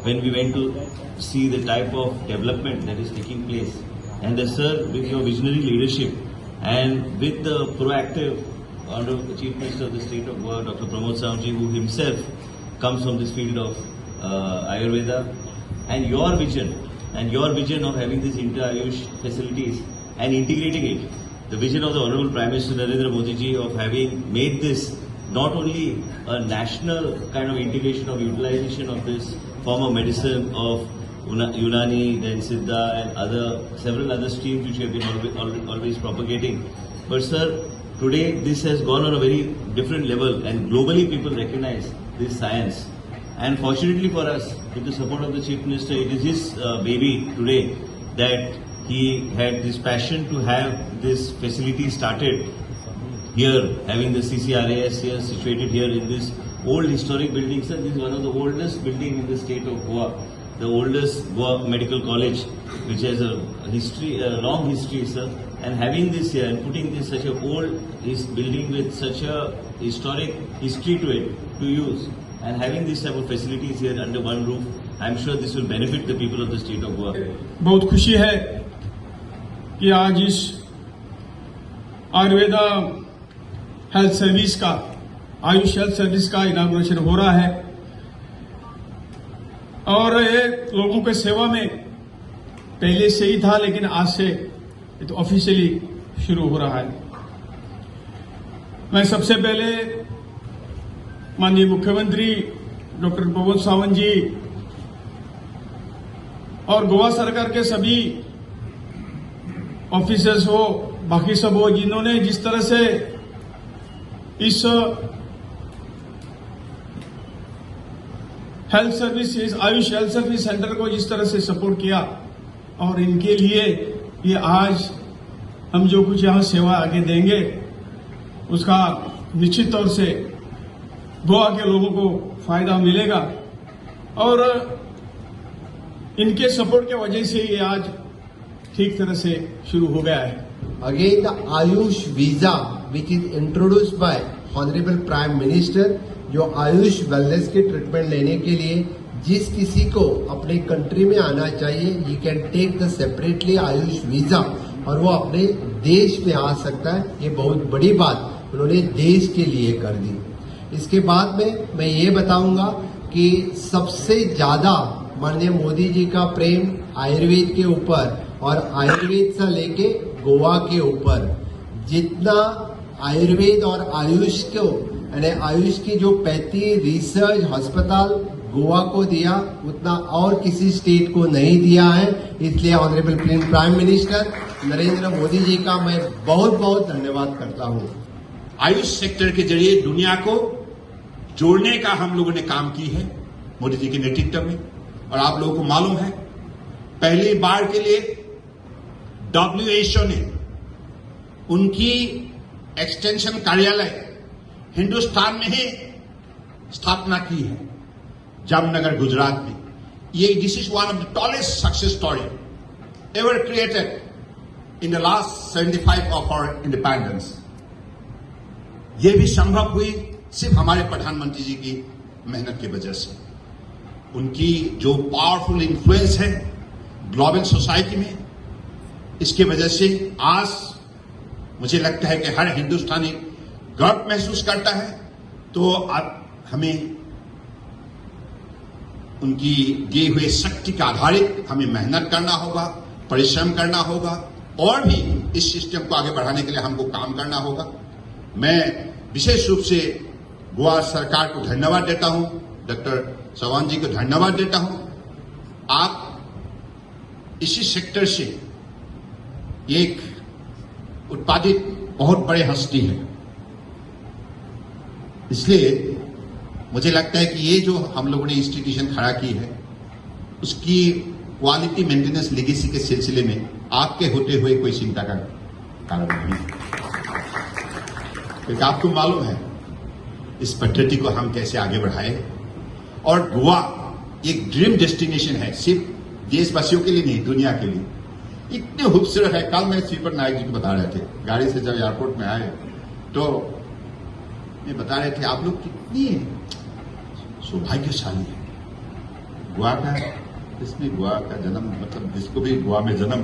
when we went to see the type of development that is taking place. And sir, with your visionary leadership and with the proactive Honorable Chief Minister of the State of Goa, Dr. Pramod Sawantji, who himself comes from this field of Ayurveda, and your vision of having these inter-Ayush facilities and integrating it, the vision of the Honorable Prime Minister Narendra Modi ji of having made this not only a national kind of integration of utilization of this form of medicine of Unani, then Siddha and several other streams which we have been always propagating. But sir, today this has gone on a very different level and globally people recognize this science. And fortunately for us, with the support of the Chief Minister, it is his baby today that he had this passion to have this facility started here, having the CCRAS here situated here in this old historic building. Sir, this is one of the oldest building in the state of Goa, the oldest Goa Medical College, which has a long history, sir. And having this here and putting this such a old building with such a historic history to it to use, and having this type of facilities here under one roof, I'm sure this will benefit the people of the state of Goa. बहुत खुशी है कि आज इस Ayurveda health service का, Ayush health service का inauguration हो रहा है और ये लोगों के सेवा में पहले से ही था, लेकिन आज से ये तो ऑफिशियली शुरू हो रहा है। मैं सबसे पहले माननीय मुख्यमंत्री डॉक्टर प्रमोद सावंत जी और गोवा सरकार के सभी ऑफिसर्स हो, बाकी सब हो, जिन्होंने जिस तरह से इस health service, Ayush health service centre को जिस तरह से सपोर्ट किया, और इनके लिए ये आज हम जो कुछ यहां सेवा आगे देंगे उसका निश्चित तौर से गोवा के लोगों को फायदा मिलेगा और इनके सपोर्ट के वजह से ये आज ठीक तरह से शुरू हो गया है। Again, the Ayush visa, which is introduced by Honorable Prime Minister, जो आयुष वेलनेस के ट्रीटमेंट लेने के लिए जिस किसी को अपने कंट्री में आना चाहिए, he can take the separately Ayush visa और वो अपने देश में आ सकता है। ये बहुत बड़ी बात उन्होंने देश के लिए कर दी। इसके बाद में मैं ये बताऊंगा कि सबसे ज्यादा माननीय मोदी जी का प्रेम आयुर्वेद के ऊपर और आयुर्वेद से लेके गोवा के ऊपर, जितना आयुर्वेद और आयुष को यानी आयुष की जो 35 रिसर्च अस्पताल गोवा को दिया, उतना और किसी स्टेट को नहीं दिया है। इसलिए honourable prime minister Narendra Modi ji का मैं बहुत बहुत धन्यवाद करता हूं। आयुष सेक्टर के जरिए दुनिया को जोड़ने का हम लोगों ने काम की है मोदी जी के नेतृत्व में। और आप लोगों को मालूम है, पहली बार के लिए WHO ने उनकी एक्सटेंशन कार्यालय हिंदुस्तान में ही स्थापना की है, जामनगर गुजरात में। ये this is one of the tallest success story ever created in the last 75 of our independence. ये भी संभव हुई सिर्फ हमारे प्रधानमंत्री जी की मेहनत की वजह से। उनकी जो पावरफुल इन्फ्लुएंस है ग्लोबल सोसाइटी में, इसके वजह से आज मुझे लगता है कि हर हिंदुस्तानी गर्व महसूस करता है। तो अब हमें उनकी दिए हुए शक्ति के आधारित हमें मेहनत करना होगा, परिश्रम करना होगा और भी इस सिस्टम को आगे बढ़ाने के लिए हमको काम करना होगा। मैं विशेष रूप से गोवा सरकार को धन्यवाद देता हूं, डॉक्टर चौहान जी को धन्यवाद देता हूं। आप इसी सेक्टर से एक उत्पादित बहुत बड़े हस्ती है, इसलिए मुझे लगता है कि ये जो हम लोगों ने इंस्टीट्यूशन खड़ा की है उसकी क्वालिटी मेंटेनेंस लेगेसी के सिलसिले में आपके होते हुए कोई चिंता का कारण नहीं है, क्योंकि आपको मालूम है इस पद्धति को हम कैसे आगे बढ़ाए। और गोवा एक ड्रीम डेस्टिनेशन है, सिर्फ देशवासियों के लिए नहीं, दुनिया के लिए। इतने खूबसूरत है। कल मैं श्रीपद नायक जी को बता रहे थे, गाड़ी से जब एयरपोर्ट में आए तो ये बता रहे थे आप लोग कितनी सौभाग्यशाली है, गोवा का इसमें गोवा का जन्म मतलब जिसको भी गोवा में जन्म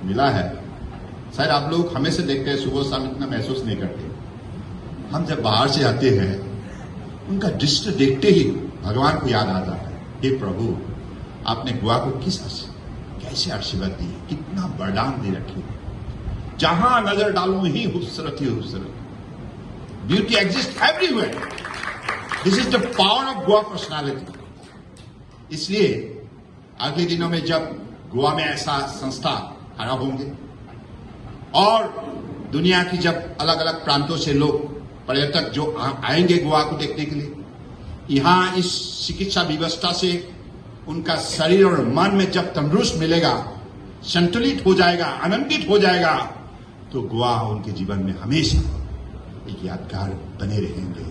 मिला है, शायद आप लोग हमें से देखते हैं सुबह शाम इतना महसूस नहीं करते। हम जब बाहर से आते हैं उनका दृश्य देखते ही भगवान को याद आ जाता है, हे प्रभु आपने गोवा को कैसे आशीर्वाद दी, कितना वरदान दे रखी, जहां नजर डालो ही खूबसूरत ही खूबसूरत, beauty exist everywhere. This is the power of Goa personality. इसलिए अगले दिनों में जब गोवा में ऐसा संस्था खड़ा होंगे और दुनिया की जब अलग अलग प्रांतों से लोग पर्यटक जो आएंगे गोवा को देखने के लिए, यहां इस चिकित्सा व्यवस्था से उनका शरीर और मन में जब तंदुरुस्त मिलेगा, संतुलित हो जाएगा, आनंदित हो जाएगा, तो गोवा उनके जीवन में हमेशा एक यादगार बने रहेंगे।